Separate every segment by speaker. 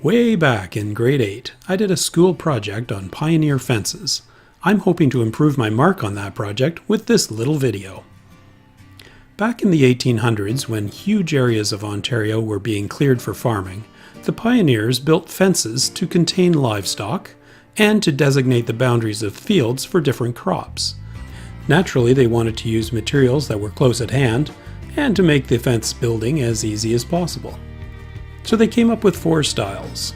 Speaker 1: Way back in grade 8, I did a school project on pioneer fences. I'm hoping to improve my mark on that project with this little video. Back in the 1800s, when huge areas of Ontario were being cleared for farming, the pioneers built fences to contain livestock and to designate the boundaries of fields for different crops. Naturally, they wanted to use materials that were close at hand and to make the fence building as easy as possible. So they came up with 4 styles: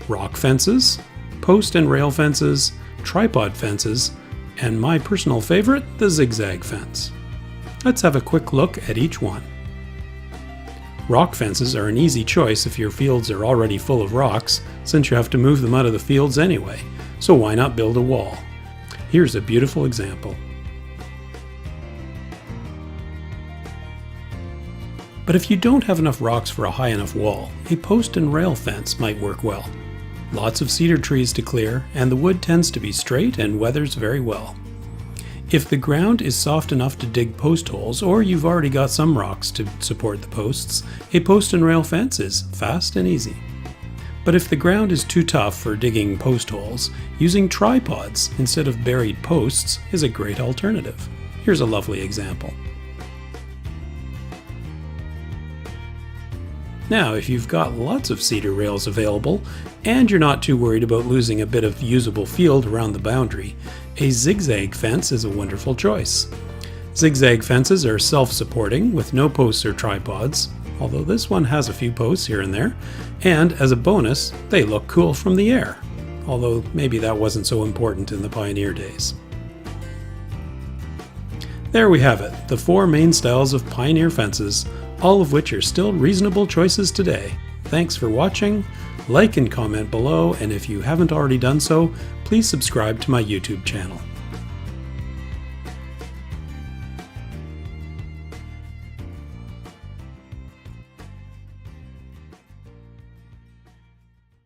Speaker 1: rock fences, post and rail fences, tripod fences, and my personal favorite, the Zig Zag Fence. Let's have a quick look at each one. Rock fences are an easy choice if your fields are already full of rocks, since you have to move them out of the fields anyway, so why not build a wall? Here's a beautiful example. But if you don't have enough rocks for a high enough wall, a post and rail fence might work well. Lots of cedar trees to clear, and the wood tends to be straight and weathers very well. If the ground is soft enough to dig post holes, or you've already got some rocks to support the posts, a post and rail fence is fast and easy. But if the ground is too tough for digging post holes, using tripods instead of buried posts is a great alternative. Here's a lovely example. Now, if you've got lots of cedar rails available, and you're not too worried about losing a bit of usable field around the boundary, a zigzag fence is a wonderful choice. Zigzag fences are self-supporting with no posts or tripods, although this one has a few posts here and there, and as a bonus, they look cool from the air, although maybe that wasn't so important in the pioneer days. There we have it, the 4 main styles of pioneer fences, all of which are still reasonable choices today. Thanks for watching, like and comment below, and if you haven't already done so, please subscribe to my YouTube channel.